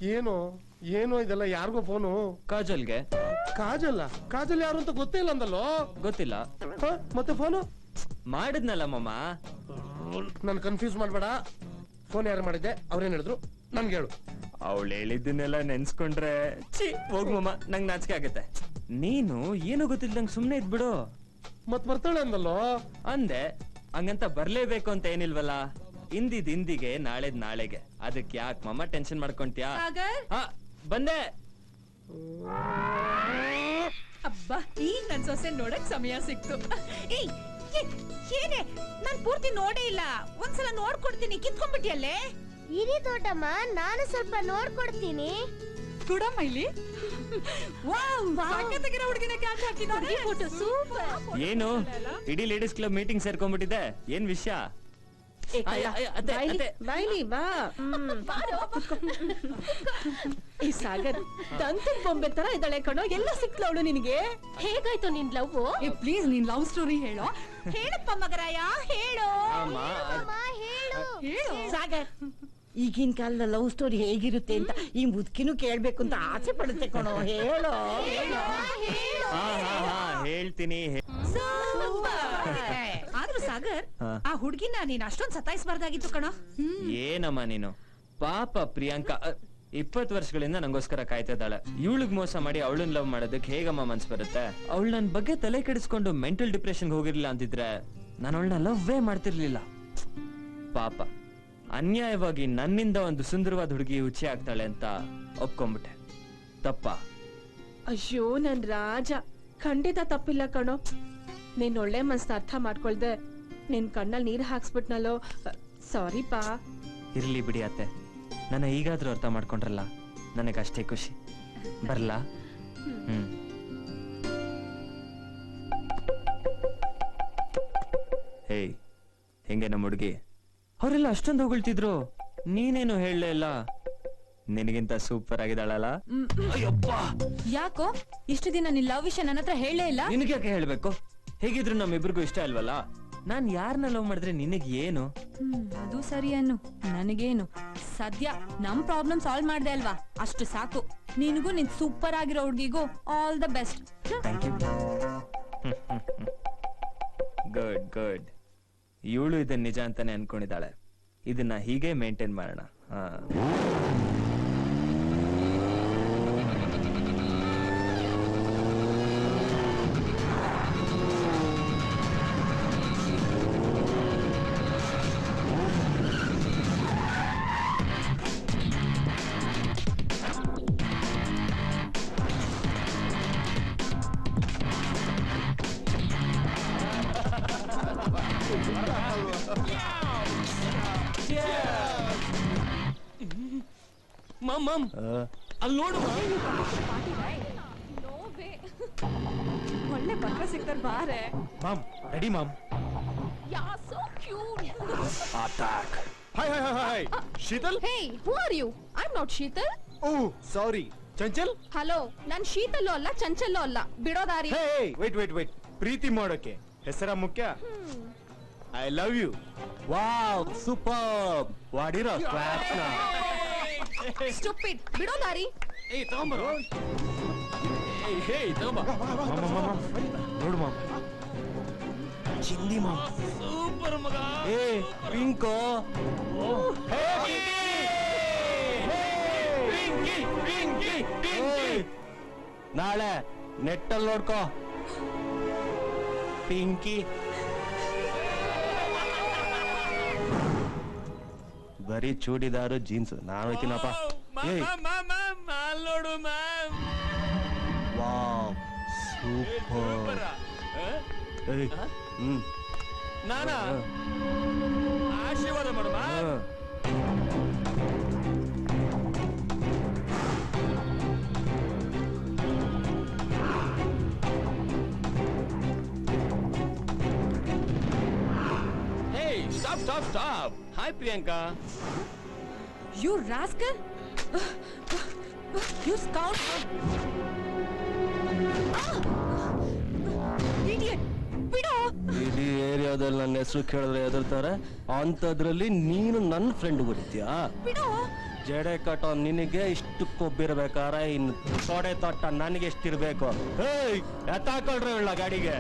ಏನು ಏನು ಇದೆಲ್ಲ ಯಾರಿಗೋ ಫೋನು? ಕಾಜಲ್ಗೆ. ಕಾಜಲ್ ಯಾರು ಅಂತ ಗೊತ್ತೇ ಇಲ್ಲ ಅಂದಲ್ಲೋ? ಗೊತ್ತಿಲ್ಲ. ಮತ್ತೆ ಫೋನು ಮಾಡಿದ್ನಲ್ಲ ಮಾಮ. ನನ್ ಕನ್ಫ್ಯೂಸ್ ಮಾಡ್ಬೇಡ. ಫೋನ್ ಯಾರು ಮಾಡಿದ್ದೆ? ಅವ್ರೇನ್ ಹೇಳಿದ್ರು ನನ್ಗೆ ಹೇಳು. ಅವಳು ಹೇಳಿದ್ದನ್ನೆಲ್ಲ ನೆನ್ಸ್ಕೊಂಡ್ರೆ ಹೋಗ್ ಮಾಮ, ನಂಗ್ ನಾಚಿಕೆ ಆಗತ್ತೆ. ನೀನು ಏನು ಗೊತ್ತಿಲ್ದಂಗ್ ಸುಮ್ನೆ ಇದ್ಬಿಡು. ಮತ್ ಬರ್ತಾಳೆ ಅಂದಲ್ಲೋ? ಅಂದೆ. ಹಂಗಂತ ಬರ್ಲೇಬೇಕು ಅಂತ ಏನಿಲ್ವಲ್ಲ. ಇಂದಿಗೆ ನಾಳೆದ್ ನಾಳೆಗೆ. ಅದಕ್ಕೆ ಯಾಕೆ ಮಾಮ ಟೆನ್ಷನ್ ಮಾಡ್ಕೊಂತೀಯಾ? ಬಂದೆ. ಅಬ್ಬಾ ಈಗ ನನ್ ಸೊಸೆ ನೋಡಕ್ ಸಮಯ ಸಿಕ್ತು. ಏನೇ ನಾನ್ ಪೂರ್ತಿ ನೋಡೇ ಇಲ್ಲ. ಒಂದ್ಸಲ ನೋಡ್ಕೊಡ್ತೀನಿ. ಕಿತ್ಕೊಂಡ್ಬಿಟ್ಟಿಯಲ್ಲೇ. ಇರಿ ದೊಡ್ಡಮ್ಮ, ನಾನು ಸ್ವಲ್ಪ ನೋಡ್ಕೊಡ್ತೀನಿ. ಕೊಡಮ್ಮ ಇಲ್ಲಿ. ಏನು ಇಡೀ ಲೇಡೀಸ್ ಕ್ಲಬ್ ಮೀಟಿಂಗ್ ಸೇರ್ಕೊಂಡ್ಬಿಟ್ಟಿದೆ? ಏನ್ ವಿಷಯ? ಈ ಸಾಗರ್ ದಂತದ ಬೊಂಬೆ ತರ ಇದ್ದಾಳೆ ಕಣೋ. ಎಲ್ಲ ಸಿಕ್ಲ ಅವಳು ನಿನಗೆ. ಹೇಗಾಯ್ತು ನಿನ್ ಲವ್? ಪ್ಲೀಸ್ ನೀನ್ ಲವ್ ಸ್ಟೋರಿ ಹೇಳೋ. ಹೇಳಪ್ಪ ಮಗರಾಯ, ಹೇಳು. ಹೇಳು ಸಾಗರ್. ಈಗಿನ ಕಾಲದ ಲವ್ ಸ್ಟೋರಿ ಹೇಗಿರುತ್ತೆ ಅಂತ ಈ ಮುದುಕಿನೂ ಕೇಳ್ಬೇಕು ಅಂತ ಆಸೆ ಪಡುತ್ತೆ ಕಣೋ. ಹೇಳೋ. ಹೇಳ್ತೀನಿ. ಆದ್ರೂ ಸಾಗರ್, ಆ ಹುಡ್ಗಿನ ನೀನ್ ಅಷ್ಟೊಂದ್ ಸತಾಯಿಸಬಾರ್ದಾಗಿತ್ತು ಕಣೋ. ಏನಮ್ಮ ನೀನು? ಪಾಪ ಪ್ರಿಯಾಂಕಾ 20 ವರ್ಷಗಳಿಂದ ನಂಗೋಸ್ಕರ ಕಾಯ್ತಾ ಇದ್ದಾಳೆ. ಇವಳಿಗೆ ಮೋಸ ಮಾಡಿ ಅವಳನ್ನ ಲವ್ ಮಾಡೋದಕ್ಕೆ ಹೇಗಮ್ಮ ಮನ್ಸ್ ಬರುತ್ತೆ? ಅವಳು ನನ್ ಬಗ್ಗೆ ತಲೆ ಕೆಡಿಸ್ಕೊಂಡು ಮೆಂಟಲ್ ಡಿಪ್ರೆಷನ್ಗೆ ಹೋಗಿರ್ಲಿಲ್ಲ ಅಂತಿದ್ರೆ ನಾನು ಅವಳನ್ನ ಲವ್ವೇ ಮಾಡ್ತಿರ್ಲಿಲ್ಲ. ಪಾಪ ಅನ್ಯಾಯವಾಗಿ ನನ್ನಿಂದ ಒಂದು ಸುಂದರವಾದ ಹುಡುಗಿ ಹುಚ್ಚಿ ಆಗ್ತಾಳೆ ಅಂತ ಒಪ್ಕೊಂಡ್ಬಿಟ್ಟೆ. ತಪ್ಪ? ಅಯ್ಯೋ ನನ್ ರಾಜ, ಖಂಡಿತ ತಪ್ಪಿಲ್ಲ ಕಣೋ. ನೀನ್ ಒಳ್ಳೆ ಮನ್ಸ್ನ ಅರ್ಥ ಮಾಡ್ಕೊಳ್ದೆ ನಿನ್ ಕಣ್ಣಲ್ಲಿ ನೀರ್ ಹಾಕ್ಸ್ಬಿಟ್ನಲ್ಲೋ. ಸಾರಿ ಪಾ. ಇರ್ಲಿ ಬಿಡಿ ಅತ್ತೆ, ನನ್ನ ಈಗಾದ್ರೂ ಅರ್ಥ ಮಾಡ್ಕೊಂಡ್ರಲ್ಲ, ನನಗಷ್ಟೇ ಖುಷಿ. ಬರ್ಲಾ? ಹೇಯ್, ಹೆಂಗೆ ನಮ್ಮ ಹುಡುಗಿ? ಅವರೆಲ್ಲ ಅಷ್ಟೊಂದು ಹೊಗಳ್ತಿದ್ರು, ನೀನೇನು ಹೇಳಲೇ ಇಲ್ಲ. ನಿನಗಿಂತ ಸೂಪರ್ ಆಗಿದ್ದಾಳಲ್ಲ. ಯಾಕೋ ಇಷ್ಟು ದಿನ ನಿನ್ ಲವ್ ವಿಷಯ ನನ್ನ ಹತ್ರ ಹೇಳೇ ಇಲ್ಲ? ನಿನಗೆ ಯಾಕೆ ಹೇಳ್ಬೇಕು? ಹೇಗಿದ್ರು ನಮ್ಮಿಬ್ರಿಗೂ ಇಷ್ಟ ಅಲ್ವಲ್ಲ. ನಾನ್ ಯಾರನ್ನ ಲವ್ ಮಾಡಿದ್ರೆ ನಿನಗ್ ಏನು? ಅದು ಸರಿ ಅನ್ನು. ನನಗೇನು, ಸದ್ಯ ನಮ್ ಪ್ರಾಬ್ಲಮ್ ಸಾಲ್ವ್ ಮಾಡ್ದೆ ಅಲ್ವಾ, ಅಷ್ಟು ಸಾಕು. ನಿನಗೂ ನಿನ್ ಸೂಪರ್ ಆಗಿರೋ ಹುಡ್ಗಿಗೂ all the best. Thank you. Good good. ಇವಳು ಇದನ್ನ ನಿಜ ಅಂತಾನೆ ಅನ್ಕೊಂಡಿದ್ದಾಳೆ. ಇದನ್ನ ಹೀಗೆ ಮೇಂಟೈನ್ ಮಾಡೋಣ. ಮಮ್ ಅಲ್ಲಿ ನೋಡು. ಒಳ್ಳೆ ಪಕ್ಕ ಸಿಕ್ತಾರ ಬಾರೆ. Mom ready mom. Yeah so cute. Attack. Hi Sheetal. Hey, who are you? I am not Sheetal. Oh sorry, Chanchal. Hello, ನಾನ್ ಶೀತಲ್ಲೂ ಅಲ್ಲ ಚಂಚಲ್ಲೂ ಅಲ್ಲ. ಬಿಡೋದಾರಿ. ಹೇ ವೇಟ್. ಪ್ರೀತಿ ಮಾಡೋಕೆ ಹೆಸರ ಮುಖ್ಯ? I love you. Wow, super. ವಾಡಿರೋ ಕ್ಲಾಪ್ಸ್ ನಾ. ಸ್ಟುಪಿಡ್. ಬಿಡೋದಾರಿ. ಏಯ್ ತಗೊಂಬರೋ. ಏಯ್ ತಗೊಂಬ. ನೋಡು ಮಾಮ್, ಚಿಂದಿ ಮಾಮ್. ಸೂಪರ್ ಮಗ. ಏ ಪಿಂಕೋ. ನಾಳೆ ನೆಟ್ಟಲ್ಲಿ ನೋಡ್ಕೋ ಪಿಂಕಿ. ಬರೀ ಚೂಡಿದಾರು ಜೀನ್ಸ್. ನಾನು ಹೋಗ್ತೀನಪ್ಪ. ನೋಡು ಮ್ಯಾಮ್. Wow, super. ನಾನಾ ಆಶೀರ್ವಾದ ಮಾಡು. Stop. Hi, Priyanka. You rascal! You scout! Idiot! ಬಿಡು. ಇಡೀ ಏರಿಯಾದಲ್ಲಿ ನನ್ನ ಹೆಸರು ಕೇಳಿದ್ರೆ ಹೆದರ್ತಾರೆ, ಅಂತದ್ರಲ್ಲಿ ನೀನು ನನ್ನ ಫ್ರೆಂಡ್ ಬರೀತೀಯಾ? ಬಿಡು. ಜಡೆ ಕಟ್ಟೋ ನಿನಗೆ ಇಷ್ಟು ಕೊಬ್ಬಿರ್ಬೇಕಾರೆ ಇನ್ನು ತೊಡೆ ತೊಟ್ಟ ನನಗೆ ಎಷ್ಟಿರ್ಬೇಕು? ಏಯ್ ಎತ್ತಾಕೊಳ್ರಿ ಒಳ್ಳ ಗಾಡಿಗೆ.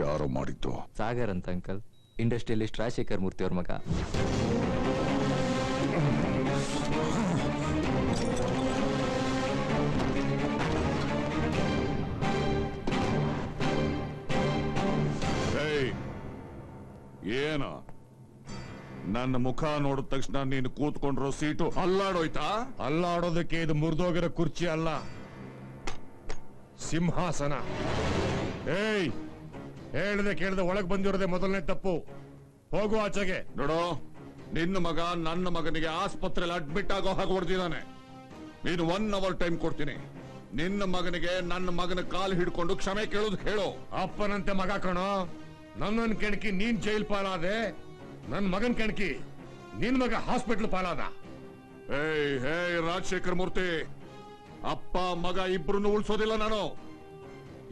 ಯಾರೋ ಮಾಡಿದ್ದು? ಸಾಗರ್ ಅಂತ ಅಂಕಲ್, ಇಂಡಸ್ಟ್ರಿಯಲಿಸ್ಟ್ ರಾಜಶೇಖರ್ ಮೂರ್ತಿ ಅವ್ರ ಮಗ. ಏನ ನನ್ನ ಮುಖ ನೋಡಿದ ತಕ್ಷಣ ನೀನು ಕೂತ್ಕೊಂಡಿರೋ ಸೀಟು ಅಲ್ಲಾಡೋಯ್ತಾ? ಅಲ್ಲಾಡೋದಕ್ಕೆ ಇದು ಮುರಿದೋಗಿರೋ ಕುರ್ಚಿ ಅಲ್ಲ, ಸಿಂಹಾಸನ. ಏಯ್, ಹೇಳ್ದೆ ಕೇಳ್ದೆ ಒಳಗ್ ಬಂದಿರೋದೇ ಮೊದಲನೇ ತಪ್ಪು. ಹೋಗು ಆಚೆಗೆ. ನೋಡೋ, ನಿನ್ನ ಮಗ ನನ್ನ ಮಗನಿಗೆ ಆಸ್ಪತ್ರೆಯಲ್ಲಿ ಅಡ್ಮಿಟ್ ಆಗೋ ಹಾಗೆ ಹೊಡೆದಿದ್ದಾನೆ. ನೀನು 1 hour ಟೈಮ್ ಕೊಡ್ತೀನಿ. ನಿನ್ನ ಮಗನಿಗೆ ನನ್ನ ಮಗನ ಕಾಲು ಹಿಡ್ಕೊಂಡು ಕ್ಷಮೆ ಕೇಳೋದು ಹೇಳು. ಅಪ್ಪನಂತೆ ಮಗ ಕಣೋ. ನನ್ನನ್ ಕೆಣಕಿ ನೀನ್ ಜೈಲ್ ಪಾಲಾದೆ, ನನ್ ಮಗನ್ ಕೆಣಕಿ ನಿನ್ ಮಗ ಹಾಸ್ಪಿಟ್ಲ್ ಪಾಲಾದ. ರಾಜಶೇಖರ್ ಮೂರ್ತಿ, ಅಪ್ಪ ಮಗ ಇಬ್ರು ಉಳಿಸೋದಿಲ್ಲ ನಾನು.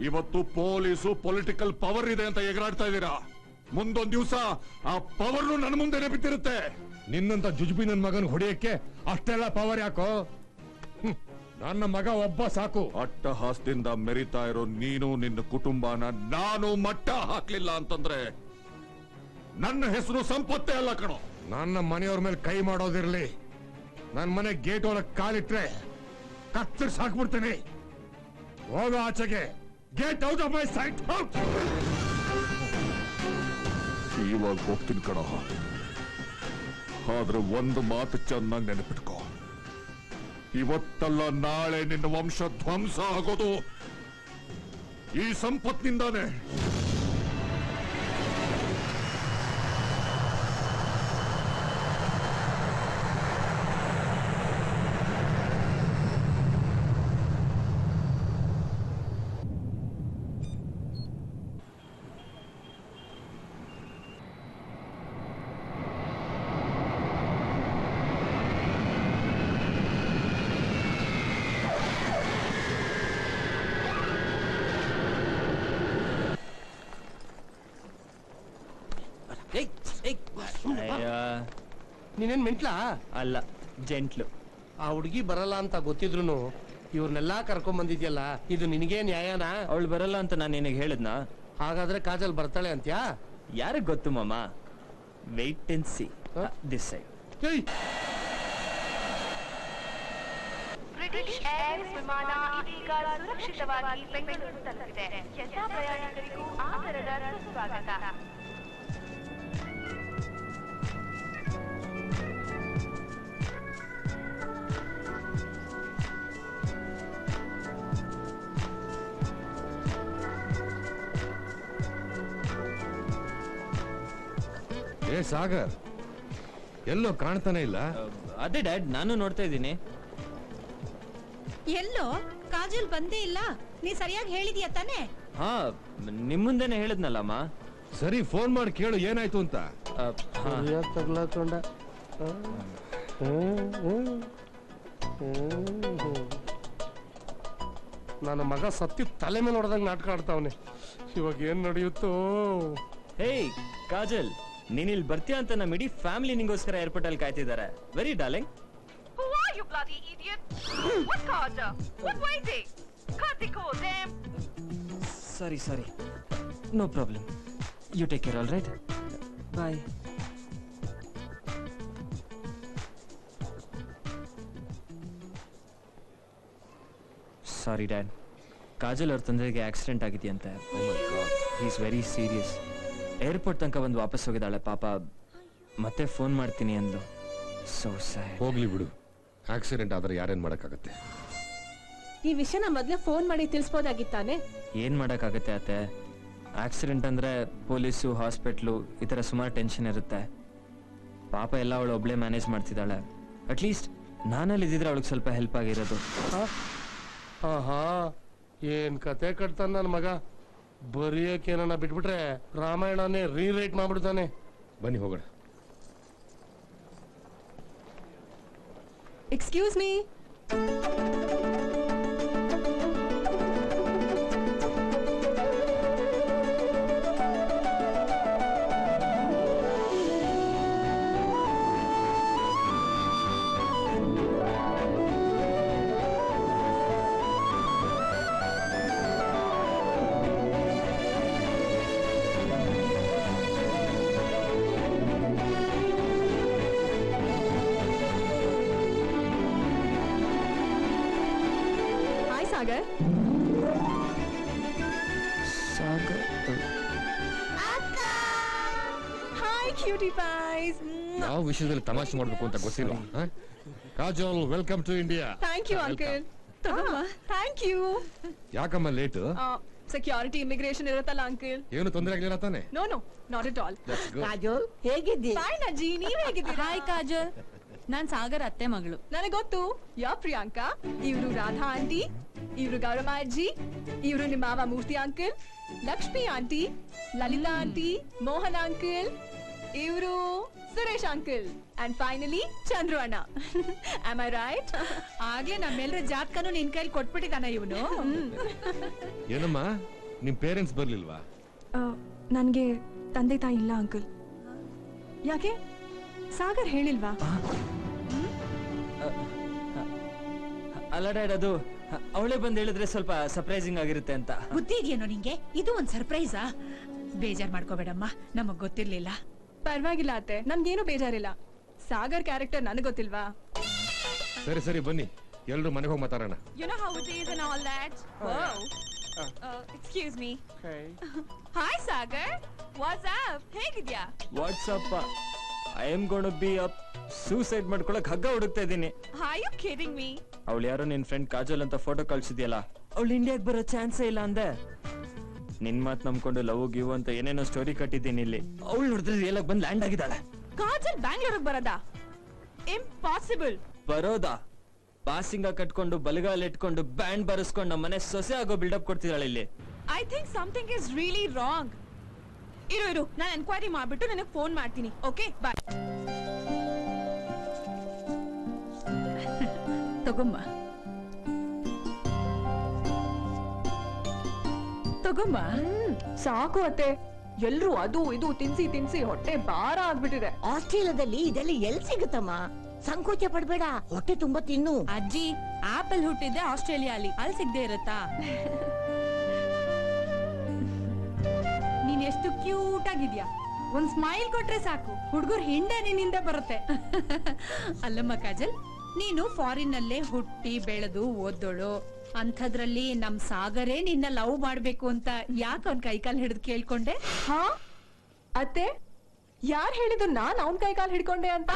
ಇವತ್ತು ಪೊಲೀಸು ಪೊಲಿಟಿಕಲ್ ಪವರ್ ಇದೆ ಅಂತ ಎಗರಾಡ್ತಾ ಇದ್ದೀರಾ. ಮುಂದೊಂದ್ ದಿವಸ ಆ ಪವರ್ ನನ್ನ ಮುಂದೆನೆ ಬಿದ್ದಿರುತ್ತೆ. ನಿನ್ನಂತ ಜುಜುಬಿ ನನ್ ಮಗನ್ ಹೊಡೆಯಕ್ಕೆ ಅಷ್ಟೆಲ್ಲ ಪವರ್ ಯಾಕೋ? ನನ್ನ ಮಗ ಒಬ್ಬ ಸಾಕು. ಅಟ್ಟಹಾಸದಿಂದ ಮೆರಿತಾ ಇರೋ ನೀನು ನಿನ್ನ ಕುಟುಂಬನ ನಾನು ಮಟ್ಟ ಹಾಕ್ಲಿಲ್ಲ ಅಂತಂದ್ರೆ ನನ್ನ ಹೆಸರು ಸಂಪತ್ತೇ ಅಲ್ಲ ಕಣೋ. ನನ್ನ ಮನೆಯವ್ರ ಮೇಲೆ ಕೈ ಮಾಡೋದಿರ್ಲಿ, ನನ್ನ ಮನೆ ಗೇಟ್ ಒಳಗೆ ಕಾಲಿಟ್ರೆ ಕತ್ತರಿಸಿ ಹಾಕ್ಬಿಡ್ತೀನಿ. ಹೋಗೋ ಆಚೆಗೆ. Get out of my site. ಇವಾಗ ಹೋಗ್ತೀನಿ ಕಣ. ಆದ್ರೆ ಒಂದು ಮಾತು ಚೆನ್ನಾಗಿ ನೆನಪಿಟ್ಕೋ, ಇವತ್ತಲ್ಲ ನಾಳೆ ನಿನ್ನ ವಂಶ ಧ್ವಂಸ ಆಗೋದು ಈ ಸಂಪತ್ತಿನಿಂದಾನೆ. ನೀನೇನ್ ಮೆಂಟ್ಲಾ? ಅಲ್ಲ, ಜೆಂಟ್ಲು. ಆ ಹುಡುಗಿ ಬರಲ್ಲ ಅಂತ ಗೊತ್ತಿದ್ರು ಇವ್ರನ್ನೆಲ್ಲಾ ಕರ್ಕೊಂಡ್ ಬಂದಿದ್ಯಲ್ಲ, ಇದು ನಿನಗೆ ನ್ಯಾಯನಾ? ಅವಳು ಬರಲ್ಲ ಅಂತ ನಾನು ನಿನಗೆ ಹೇಳಿದ್ನಾ? ಹಾಗಾದ್ರೆ ಕಾಜಲ್ ಬರ್ತಾಳೆ ಅಂತ್ಯಾ? ಯಾರಿಗ್ ಗೊತ್ತು ಮಾಮ. Wait and see. This side. British Airways ವಿಮಾನ ಇದೀಗ ಸುರಕ್ಷಿತವಾಗಿ ಬೆಂಗಳೂರು ತಲುಪಿದೆ. ಎಲ್ಲ ಪ್ರಯಾಣಿಕರಿಗೂ ಆದರದ ಸುಸ್ವಾಗತ. ಸಾಗರ್ ಎಲ್ಲೋ ಕಾಣ್ತಾನೆ ಇಲ್ಲ. ಅದೇ ಡ್ಯಾಡ್, ನಾನು ನೋಡ್ತಾ ಇದ್ದೀನಿ. ಎಲ್ಲೋ ಕಾಜಲ್ ಬಂದೇ ಇಲ್ಲ. ನೀ ಸರಿಯಾಗಿ ಹೇಳಿದ್ಯಾ ತಾನೆ? ಹಾ, ನಿಮ್ ಮುಂದೆನೆ ಹೇಳಿದ್ನಲ್ಲಮ್ಮ. ಸರಿ, ಫೋನ್ ಮಾಡಿ ಕೇಳು ಏನಾಯ್ತು ಅಂತ. ತಗ್ಲಾಕೊಂಡ ನನ್ನ ಮಗ ಸತ್ತಿ ತಲೆ ಮೇಲೆ ಹೊಡೆದಂಗ್ ನಾಟಕ ಆಡ್ತಾವನೆ. ಇವಾಗ ಏನ್ ನಡೆಯುತ್ತೋ? ಹೇಯ್ ಕಾಜಲ್, ನೀನ್ ಇಲ್ಲಿ ಬರ್ತೀಯ ಅಂತ ನಮ್ಮ ಇಡೀ ಫ್ಯಾಮಿಲಿ ನಿಂಗೋಸ್ಕರ ಏರ್ಪೋರ್ಟ್ ಅಲ್ಲಿ ಕಾಯ್ತಿದ್ದಾರೆ. Very darling. Who are you bloody idiot? What Carter? What waiting? Cut the call, damn. Sorry. No problem. You take care, all right? Bye. Sorry, Dad. Kajal ಅವ್ರ ತಂದೆಗೆ ಆಕ್ಸಿಡೆಂಟ್ ಆಗಿದೆಯಂತೆ. He is very serious. Airport ತನಕ ಬಂದು ವಾಪಸ್ ಹೋಗಿದ್ದಾಳೆ ಪಾಪ. ಮತ್ತೆ phone ಮಾಡ್ತೀನಿ ಅಂದ್ಲು. So sad. ಹೋಗ್ಲಿ ಬಿಡು, ಆಕ್ಸಿಡೆಂಟ್ ಆದ್ರೆ ಯಾರೇನ್ ಮಾಡಕ್ಕಾಗತ್ತೆ. ಈ ವಿಷಯನ ಮೊದ್ಲೇ ಫೋನ್ ಮಾಡಿ ತಿಳಿಸ್ಬೋದಾಗಿತ್ತಾನೆ. ಏನ್ ಮಾಡಕ್ಕಾಗತ್ತೆ ಅತ್ತೆ? ಆಕ್ಸಿಡೆಂಟ್ ಅಂದ್ರೆ ಪೊಲೀಸು, ಹಾಸ್ಪಿಟ್ಲು, ಈ ತರ ಸುಮಾರು ಟೆನ್ಷನ್ ಇರುತ್ತೆ. ಪಾಪ ಎಲ್ಲ ಅವಳು ಒಬ್ಳೆ ಮ್ಯಾನೇಜ್ ಮಾಡ್ತಿದ್ದಾಳೆ. ಅಟ್ಲೀಸ್ಟ್ ನಾನಲ್ಲಿ ಇದ್ದಿದ್ರೆ ಅವಳಿಗೆ ಸ್ವಲ್ಪ ಹೆಲ್ಪ್ ಆಗಿರೋದು. ಏನ್ ಕತೆ ಕಟ್ತಾನ ನನ್ನ ಮಗ. ಬರೆಯಕ್ಕೇನ ಬಿಟ್ಬಿಟ್ರೆ ರಾಮಾಯಣನೇ ರೀರೈಟ್ ಮಾಡ್ಬಿಡ್ತಾನೆ. ಬನ್ನಿ ಹೋಗೋಣ. Excuse me. ಯಾವ ವಿಷಯದಲ್ಲಿ ತಮಾಷೆ ಮಾಡ್ಬೇಕು ಅಂತ ಗೊತ್ತಿಲ್ಲ. Kajal, welcome to India. Thank you uncle. Thank you. ಯಾಕಮ್ಮ ಲೇಟ್? ಸೆಕ್ಯೂರಿಟಿ ಇಮಿಗ್ರೇಷನ್ ಇರುತ್ತಲ್ಲ ಅಂಕಲ್. ಏನು ತೊಂದರೆ ಆಗ್ಲಿಲ್ಲ ತಾನೆ? No not at all. Kajal ಹೇಗಿದ್ದೀರಿ? ಫೈನ್ ಅಜ್ಜಿ, ನೀವ್ ಹೇಗಿದ್ದೀರಾ? ಹಾಯ್ ಕಾಜಲ್, ನಾನ್ ಸಾಗರ್ ಅತ್ತೆ ಮಗಳು. ನನಗೆ ಗೊತ್ತು. ಯಾ ಪ್ರಿಯಾಂಕಾ, ಇವ್ರು ರಾಧಾ ಆಂಟಿ, ಇವ್ರು ಗೌರಮ್ಮ ಅಜ್ಜಿ, ಇವ್ರು ನಿಮ್ಮ ಮಾವ Murthy uncle, Lakshmi aunty, Lalitha aunty, Mohan uncle, ಇವರು Suresh uncle and finally Chandru ಅಣ್ಣ. Am I right? ಆಗ್ಲೇ ನಮ್ಮೆಲ್ಲರ ಜಾತಕನು ನಿನ್ ಕೈಲಿ ಕೊಟ್ಬಿಟ್ಟಿದಾನ ಇವನು. ಏನಮ್ಮ ನಿಮ್ ಪೇರೆಂಟ್ಸ್ ಬರ್ಲಿಲ್ವಾ? ನನ್ಗೆ ತಂದೆ ತಾಯಿ ಇಲ್ಲ ಅಂಕಲ್. ಯಾಕೆ ಸಾಗರ್ ಹೇಳಿಲ್ವಾ? ಅಲ್ಲ ಡ್ಯಾಡ್, ಅದು ಅವಳೇ ಬಂದು ಹೇಳಿದ್ರೆ ಸ್ವಲ್ಪ ಸರ್ಪ್ರೈಸಿಂಗ್ ಆಗಿರುತ್ತೆ ಅಂತ. ಬುದ್ಧಿ ಇದೆಯೇನೋ ನಿಂಗೆ? ಇದು ಒಂದ್ ಸರ್ಪ್ರೈಸಾ? ಬೇಜಾರ್ ಮಾಡ್ಕೋಬೇಡಮ್ಮ, ನಮಗ್ ಗೊತ್ತಿರ್ಲಿಲ್ಲ. ಪರವಾಗಿಲ್ಲ ಅತ್ತೆ, ನನ್ಗೇನು ಬೇಜಾರಿಲ್ಲ. ಸಾಗರ್ ಕ್ಯಾರೆಕ್ಟರ್ ನನಗೆ ಗೊತ್ತಿಲ್ವಾ? ಸರಿ ಸರಿ ಬನ್ನಿ, ಎಲ್ರು ಮನೆಗೆ ಹೋಗಿ ಮಾತಾಡೋಣ. You know how it is and all that. Whoa. Excuse me. Hi Sagar. What's up? ಹೇಗಿದ್ಯಾ? What's up I am gonna be up suicide ಮಾಡ್ಕೊಳಕ್ ಹಗ್ಗ ಹುಡುಕ್ತಾ ಇದ್ದೀನಿ. Are you kidding me? ಅವಳು ಯಾರೋ ನಿನ್ ಫ್ರೆಂಡ್ ಕಾಜಲ್ ಅಂತ ಫೋಟೋ ಕಳ್ಸಿದ್ಯಲ್ಲ, ಅವಳು ಇಂಡಿಯಾಗ್ ಬರೋ ಚಾನ್ಸೇ ಇಲ್ಲ ಅಂದೆ. ನಿನ್ ಮಾತ್ ನಂಬ್ಕೊಂಡು ಲವ್ ಗಿವ್ ಅಂತ ಏನೇನೋ ಸ್ಟೋರಿ ಕಟ್ಟಿದ್ದೀನಿ ಇಲ್ಲಿ. ಅವಳು ನೋಡಿದ್ರೆ ರಿಯಲ್ ಆಗಿ ಬಂದು ಲ್ಯಾಂಡ್ ಆಗಿದ್ದಾಳೆ. ಕಾಜಲ್ ಬ್ಯಾಂಗ್ಳೂರಿಗೆ ಬರೋದಾ? ಇಂಪಾಸಿಬಲ್. ಬರೋದಾ? ಪಾಸಿಂಗ ಕಟ್ಕೊಂಡು ಬಲಗಾಲ್ ಇಟ್ಕೊಂಡು ಬ್ಯಾಂಡ್ ಬರೆಸ್ಕೊಂಡು ನಮ್ಮ ಮನೆ ಸೊಸೆ ಆಗೋ ಬಿಲ್ಡಪ್ ಕೊಡ್ತಿದ್ದಾಳೆ ಇಲ್ಲಿ. I think something is really wrong. ಇರು ನಾನು ಎನ್ಕ್ವೈರಿ ಮಾಡ್ಬಿಟ್ಟು ನನಗೆ ಫೋನ್ ಮಾಡ್ತೀನಿ. Okay bye. ತಗೊಮ್ಮ ತಗೊಮ್ಮ. ಸಾಕು ಅತ್ತೆ, ಎಲ್ರು ಅದು ಇದು ತಿನ್ಸಿ ತಿನ್ಸಿ ಹೊಟ್ಟೆ ಭಾರ ಆಗ್ಬಿಟ್ಟಿದೆ. ಆಸ್ಟ್ರೇಲಿಯಾದಲ್ಲಿ ಇದೆಲ್ಲ ಎಲ್ ಸಿಗುತ್ತಮ್ಮ? ಸಂಕೋಚ ಪಡ್ಬೇಡ, ಹೊಟ್ಟೆ ತುಂಬಾ ತಿನ್ನು. ಅಜ್ಜಿ, ಆಪಲ್ ಹುಟ್ಟಿದ್ದೆ ಆಸ್ಟ್ರೇಲಿಯಾ ಅಲ್ಲಿ ಸಿಗದೆ ಇರತ್ತಾ? ನೀನ್ ಎಷ್ಟು ಕ್ಯೂಟ್ ಆಗಿದ್ಯಾ. ಒಂದ್ ಸ್ಮೈಲ್ ಕೊಟ್ರೆ ಸಾಕು, ಹುಡುಗರು ಹಿಂದೆ ನಿನ್ನಿಂದ ಬರುತ್ತೆ. ಅಲ್ಲಮ್ಮ ಕಾಜಲ್, ನೀನು ಫಾರಿನ್ ನಲ್ಲೇ ಹುಟ್ಟಿ ಬೆಳೆದು ಓದೋಳು, ಅಂಥದ್ರಲ್ಲಿ ನಮ್ ಸಾಗರೇ ನಿನ್ನ ಲವ್ ಮಾಡ್ಬೇಕು ಅಂತ ಯಾಕೆ ಅವ್ನ್ ಕೈಕಾಲ್ ಹಿಡಿದು ಕೇಳ್ಕೊಂಡೆ? ಹಾ ಅತ್ತೆ, ಯಾರ್ ಹೇಳಿದ್ರು ನಾನ್ ಅವನ್ ಕೈಕಾಲ್ ಹಿಡ್ಕೊಂಡೆ ಅಂತ?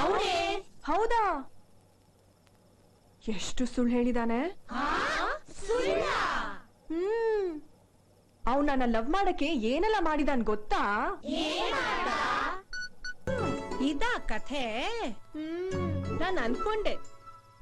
ಹೌದಾ? ಎಷ್ಟು ಸುಳ್ಳು ಹೇಳಿದಾನೆ. ಅವ್ನು ನನ್ನ ಲವ್ ಮಾಡಕ್ಕೆ ಏನೆಲ್ಲ ಮಾಡಿದಾನ್ ಗೊತ್ತಾ? ಇದಾ ಕಥೆ? ನಾನ್ ಅನ್ಕೊಂಡೆ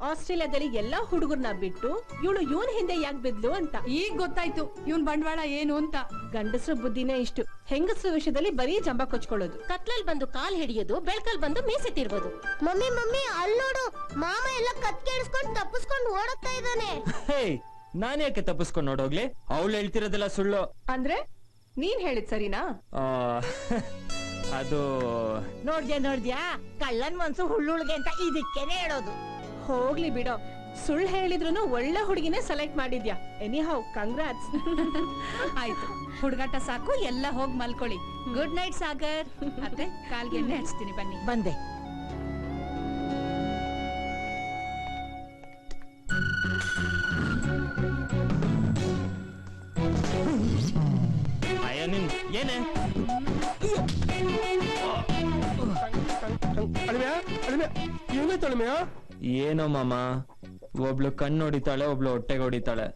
ಆಸ್ಟ್ರೇಲಿಯಾದಲ್ಲಿ ಎಲ್ಲಾ ಹುಡುಗರ್ನ ಬಿಟ್ಟು ಇವನ್ ಹಿಂದೆ ಯಾಕೆ ಬಿದ್ಲು ಅಂತ. ಈಗ ಗೊತ್ತಾಯ್ತು ಇವನ್ ಬಂಡವಾಳ ಏನು ಅಂತ. ಗಂಡಸ್ರ ಬುದ್ಧಿನೇ ಇಷ್ಟು. ಹೆಂಗಸ್ರ ವಿಷಯದಲ್ಲಿ ಬರೀ ಜಂಬ ಕೊಚ್ಕೊಳ್ಳೋದು. ಕತ್ಲಲ್ ಬಂದು ಕಾಲ್ ಹಿಡಿಯೋದು, ಬೆಳ್ಕಲ್ ಬಂದು ಮೀಸೆ ತಿರ್ಬೋದು. ಮಮ್ಮಿ ಮಮ್ಮಿ ಅಲ್ಲಿ ನೋಡು, ಮಾಮ ಎಲ್ಲ ಕತ್ ಕೇಳಿಸ್ಕೊಂಡು ತಪ್ಪಿಸ್ಕೊಂಡು ಓಡೋಗ್ತಾ ಇದ್ದಾನೆ. ನಾನ್ ಯಾಕೆ ತಪ್ಪಿಸ್ಕೊಂಡು ನೋಡೋಗ್ಲಿ? ಅವಳು ಹೇಳ್ತಿರೋದೆಲ್ಲ ಸುಳ್ಳು. ಅಂದ್ರೆ ನೀನ್ ಹೇಳಿದ್ ಸರಿನಾ? ಅದು ನೋಡ್ದ್ಯಾ ಕಳ್ಳನ್ ಮನ್ಸು ಹುಳ್ಳುಳ್ಗೆ ಅಂತ ಇದಕ್ಕೇನೆ ಹೇಳೋದು. ಹೋಗ್ಲಿ ಬಿಡೋ, ಸುಳ್ಳು ಹೇಳಿದ್ರು ಒಳ್ಳೆ ಹುಡುಗಿನೇ ಸೆಲೆಕ್ಟ್ ಮಾಡಿದ್ಯಾ. Anyhow congrats. ಆಯ್ತು, ಹುಡುಗಾಟ ಸಾಕು, ಎಲ್ಲ ಹೋಗಿ ಮಲ್ಕೊಳ್ಳಿ. Good night Sagar. ಅತ್ತೆ, ಕಾಲ್ಗೆ ಎಣ್ಣೆ ಹಚ್ತೀನಿ, ಬನ್ನಿ. ಬಂದೆ. ಏನೇ ಏನೋ ಮಾಮ, ಒಬ್ಳು ಕಣ್ಣು ಹೊಡಿತಾಳೆ, ಒಬ್ಳು ಹೊಟ್ಟೆಗೆ ಹೊಡಿತಾಳೆ.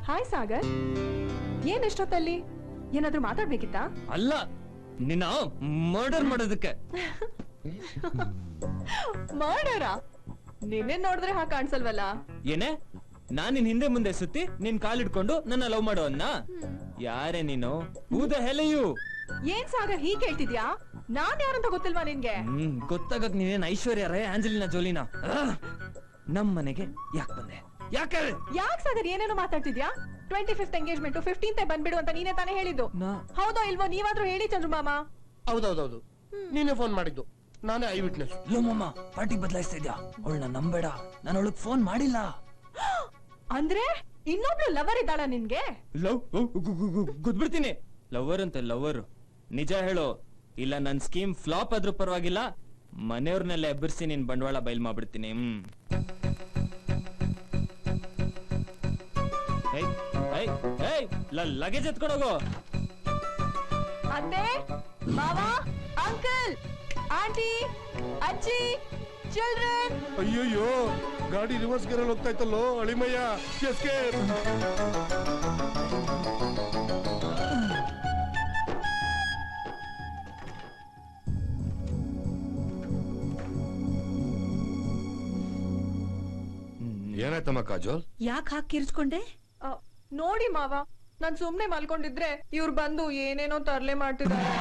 ಹಾಯ್ ಸಾಗರ್, ಏನ್ ಎಷ್ಟೊತ್ತಲ್ಲಿ? ಏನಾದ್ರೂ ಮಾತಾಡ್ಬೇಕಿತ್ತಾ? ಅಲ್ಲ, ನಿನ್ನ ಮರ್ಡರ್ ಮಾಡೋದಕ್ಕೆ. ಮರ್ಡರಾ? ನಿನ್ನೆ ನೋಡಿದ್ರೆ ಹಾ ಕಾಣಿಸಲ್ವಲ್ಲ. ಏನೇ, ನಾನ್ ನಿನ್ ಹಿಂದೆ ಮುಂದೆ ಸುತ್ತಿ ನಿನ್ ಕಾಲಿಡ್ಕೊಂಡು ನನ್ನ ಲವ್ ಮಾಡೋ ಅನ್ನ? ಯಾರೇ ನೀನು? Who the hell you? ಏನ್ ಸಾಗರ್ ಹೀಗ್ ಕೇಳ್ತಿದ್ಯಾ? ನಾನ್ ಯಾರಂತ ಗೊತ್ತಿಲ್ವಾ ನಿನ್ಗೆ? ಗೊತ್ತಾಗಕ್ ನೀನೇನ್ ಐಶ್ವರ್ಯ ರೈ, ಆಂಜಲಿನಾ ಜೋಲಿನಾ? ನಮ್ ಮನೆಗೆ ಯಾಕೆ ಬಂದೆ? ಯಾಕೆ ಸಾಗರ್ ಏನೇನೋ ಮಾತಾಡ್ತಿದ್ಯಾ? 25th ಎಂಗೇಜ್ಮೆಂಟ್ 15th ಬಂದ್ಬಿಡು ಅಂತ ನೀನೇ ತಾನೇ ಹೇಳಿದ್ದು. ಹೌದೋ ಇಲ್ವೋ ನೀವಾದ್ರೂ ಹೇಳಿ ಚಂದ್ರು ಮಾಮ. ಹೌದೌದೌದು, ನೀನೇ ಫೋನ್ ಮಾಡಿದ್ದು, ನಾನೇ ಐ ವಿಟ್ನೆಸ್. ಲೋ ಮಾಮ, ಪಾರ್ಟಿ ಬದಲಾಯಿಸ್ತಾ ಇದ್ಯಾ? ಅವಳನ್ನ ನಂಬೇಡ, ನಾನು ಅವಳಗ್ ಫೋನ್ ಮಾಡಿಲ್ಲ. ಅಂದ್ರೆ ಇನ್ನೊಬ್ಳು ಲವರ್ ಇದ್ದಾಳ ನಿನ್ಗೆ? ಲವ್ ಗುದ್ಬಿಡ್ತೀನಿ. ಲವರ್ ಅಂತ ಲವರ್? ನಿಜ ಹೇಳು, ಇಲ್ಲ ನನ್ ಸ್ಕೀಮ್ ಫ್ಲಾಪ್ ಆದ್ರೂ ಪರವಾಗಿಲ್ಲ, ಮನೆಯವ್ರನ್ನೆಲ್ಲ ಎಬ್ಬರಿಸಿ ನಿನ್ ಬಂಡವಾಳ ಬಯಲ್ ಮಾಡ್ಬಿಡ್ತೀನಿ. ಲಗೇಜ್ ಎತ್ಕೊಂಡೋಗು. ಅತ್ತೆ, ಮಾವ, ಅಂಕಲ್, ಆಂಟಿ, ಅಜ್ಜಿ, ಚಿಲ್ಡ್ರನ್. ಅಯ್ಯಯ್ಯೋ, ಗಾಡಿ ರಿವರ್ಸ್ ಗೇರಲ್ಲಿ ಹೋಗ್ತಾ ಇತ್ತಲ್ಲೋ ಅಳಿಮಯ್ಯ. ಎಸ್ಕೇಪ್. ಏನಾಯ್ತಮ್ಮ ಕಾಜೋಲ್? ಯಾಕೆ ಹಾಕಿ ಕಿರ್ಚ್ಕೊಂಡೆ? ನೋಡಿ ಮಾವ, ನಾನ್ ಸುಮ್ನೆ ಮಲ್ಕೊಂಡಿದ್ರೆ ಇವ್ರು ಬಂದು ಏನೇನೋ ತರ್ಲೆ ಮಾಡ್ತಿದ್ದಾರೆ.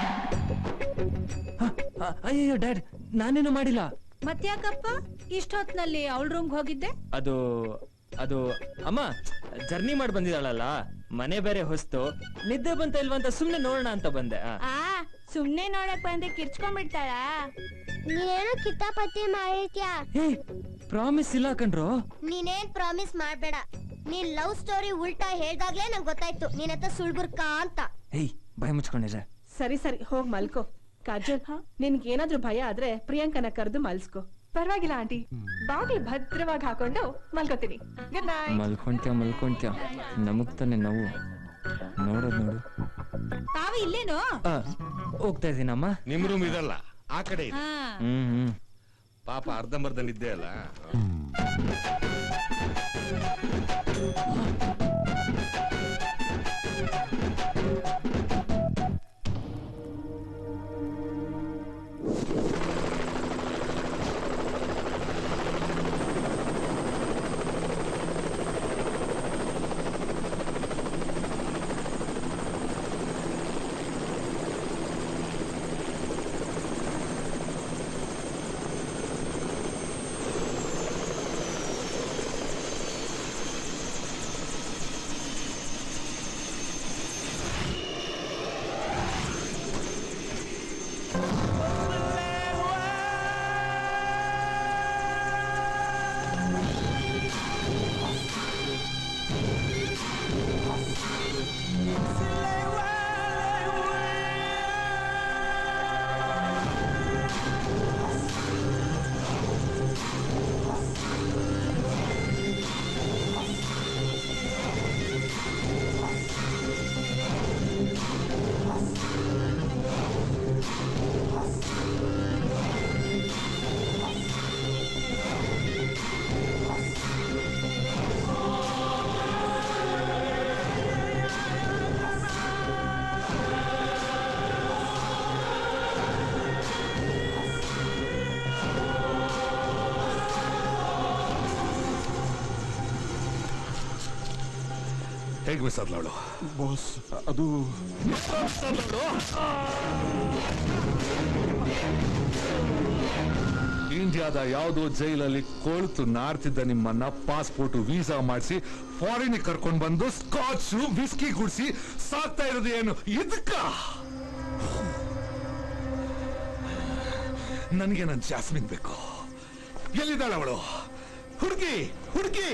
ಅಯ್ಯೋ ಡ್ಯಾಡ್, ನಾನೇನು ಮಾಡಿಲ್ಲ. ಮತ್ತ್ಯಾಕಪ್ಪ ಇಷ್ಟೊತ್ನಲ್ಲಿ ಅವಳ ರೂಮ್ಗೆ ಹೋಗಿದ್ದೆ? ಅದು ಅದು ಅಮ್ಮ ಜರ್ನಿ ಮಾಡಿ ಬಂದಿದ್ದಾಳಲ್ಲ, ಮನೆ ಬೇರೆ ಹೊಸ್ತು, ನಿದ್ದೆ ಬಂತ ಇಲ್ವಾ ಅಂತ ಸುಮ್ನೆ ನೋಡೋಣ ಅಂತ ಬಂದೆ. ಸುಮ್ನೆ ನೋಡಕ್ ಬಂದೆ ಕಿರ್ಚ್ಕೊಂಡ್ಬಿಡ್ತಾಳ? ನೀನೇನು ಕಿತಾಪತಿ ಮಾಡಿದ್ಯಾ? ಪ್ರಾಮಿಸ್ ಇಲ್ಲ ಕಣ್ರೋ. ನೀನೇನ್ ಪ್ರಾಮಿಸ್ ಮಾಡ್ಬೇಡ. ನೀನ್ ಲವ್ ಸ್ಟೋರಿ ಉಲ್ಟಾ ಹೇಳ್ದಾಗ್ಲೇ ನಂಗೆ ಗೊತ್ತಾಯ್ತು ನೀನತ್ತ ಸುಳ್ಬುರ್ಕ ಅಂತ. ಭಯ ಮುಚ್ಕೊಂಡಿದ್ರೆ. ಸರಿ ಸರಿ, ಹೋಗ್ ಮಲ್ಕೋ. ಕಾಜಲ್, ನಿನ್ಗೆ ಏನಾದ್ರೂ ಭಯ ಆದ್ರೆ ಪ್ರಿಯಾಂಕನ ಕರೆದು ಮಲ್ಸ್ಕೋ. ಪರವಾಗಿಲ್ಲ ಆಂಟಿ, ಬಾಗಿಲು ಭದ್ರವಾಗಿ ಹಾಕೊಂಡು ಮಲ್ಕೋತೀನಿ. Good night. ಮಲ್ಕೊಂತ್ಯ ನಮಗ್ ತಾನೆ ನಾವು ನೋಡು. ತಾವು ಇಲ್ಲೇನು? ಹೋಗ್ತಾ ಇದೀನಮ್ಮ. ನಿಮ್ ರೂಮ್ ಇದಲ್ಲ, ಆ ಕಡೆ ಇದೆ. ಹ್ಮ್ ಪಾಪ ಅರ್ಧಂಬರ್ಧ ನಿದ್ದೆ ಅಲ್ಲ. ಹೇಗೆ ಮಿಸ್ ಆದ್ಲಾಳು? ಬಾಸ್, ಅದು ಇಂಡಿಯಾದ ಯಾವುದೋ ಜೈಲಲ್ಲಿ ಕೊಳ್ತು ನಾರ್ತಿದ್ದ ನಿಮ್ಮನ್ನ ಪಾಸ್ಪೋರ್ಟ್ ವೀಸಾ ಮಾಡಿಸಿ ಫಾರಿನ್ ಕರ್ಕೊಂಡು ಬಂದು ಸ್ಕಾಚ್ ವಿಸ್ಕಿ ಗುಡಿಸಿ ಸಾಕ್ತಾ ಇರೋದು ಏನು ಇದಕ್ಕ? ನನಗೆ ನನ್ನ ಜಾಸ್ಮಿನ್ ಬೇಕು. ಎಲ್ಲಿದ್ದಾಳ ಅವಳು? ಹುಡುಗಿ ಹುಡುಗಿ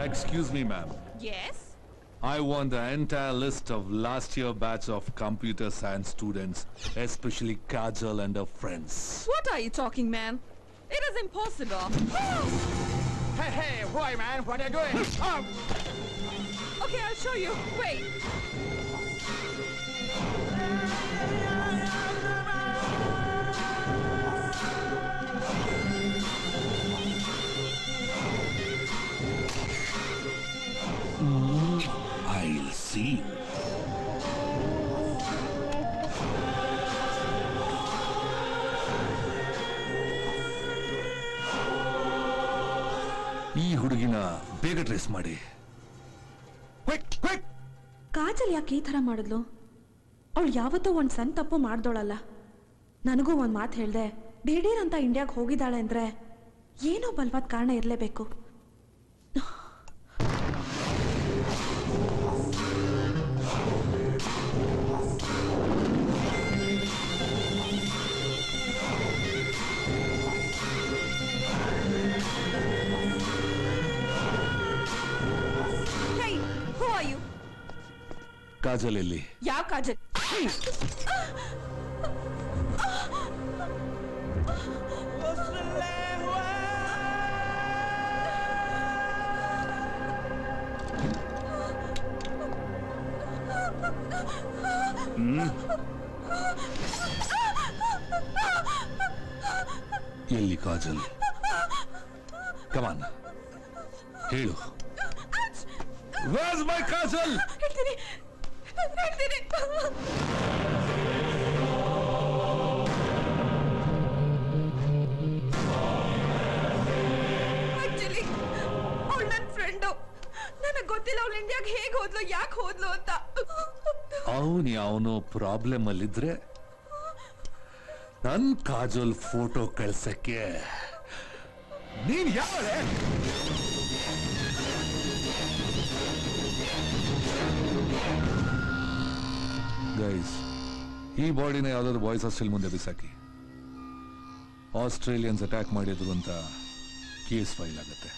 Excuse me, ma'am. Yes? I want the entire list of last year batch of computer science students, especially Kajal and her friends. What are you talking, man? It is impossible. Hey, boy, man, what are you doing? Okay, I'll show you. Wait. I'll see. ಈ ಹುಡುಗಿನ ಬೇಗ dress ಮಾಡಿ. ಕಾಜಲ್ ಯಾಕೆ ಈ ತರ ಮಾಡಿದ್ಲು? ಅವಳು ಯಾವತ್ತೂ ಒಂದ್ ಸಣ್ಣ ತಪ್ಪು ಮಾಡ್ದೋಳಲ್ಲ. ನನಗೂ ಒಂದ್ ಮಾತು ಹೇಳ್ದೆ, ದಿಢೀರ್ ಅಂತ ಇಂಡಿಯಾಗ್ ಹೋಗಿದ್ದಾಳೆ ಅಂದ್ರೆ ಏನೋ ಬಲವಾದ ಕಾರಣ ಇರ್ಲೇಬೇಕು. ಕಾಜಲ್ ಎಲ್ಲಿ? ಯಾವ ಕಾಜಲ್? ಎಲ್ಲಿ ಕಾಜಲ್? ಕಮಾನ್ ಹೇಳು. Where's my Kajal? ಹೇಳ್ತೀನಿ. ಆಕ್ಚುಲಿ ಅವಳು ನನ್ನ ಫ್ರೆಂಡು. ನನಗೆ ಗೊತ್ತಿಲ್ಲ ಅವಳು ಇಂಡಿಯಾಗೆ ಹೇಗೆ ಹೋದ್ಲು, ಯಾಕೆ ಹೋದ್ಲು ಅಂತ. ಅವನು ಪ್ರಾಬ್ಲಮ್ ಅಲ್ಲಿದ್ರೆ ನನ್ ಕಾಜಲ್ ಫೋಟೋ ಕಳ್ಸಕ್ಕೆ ನೀನ್ ಯಾವಳೆ? ಗೈಸ್, ಈ ಬಾಡಿನ ಯಾವ್ದಾದ್ರು ಬಾಯ್ಸ್ ಹಾಸ್ಟೆಲ್ ಮುಂದೆ ಬಿಸಾಕಿ. ಆಸ್ಟ್ರೇಲಿಯನ್ಸ್ ಅಟ್ಯಾಕ್ ಮಾಡಿದ್ರು ಅಂತ ಕೇಸ್ ಫೈಲ್ ಆಗುತ್ತೆ.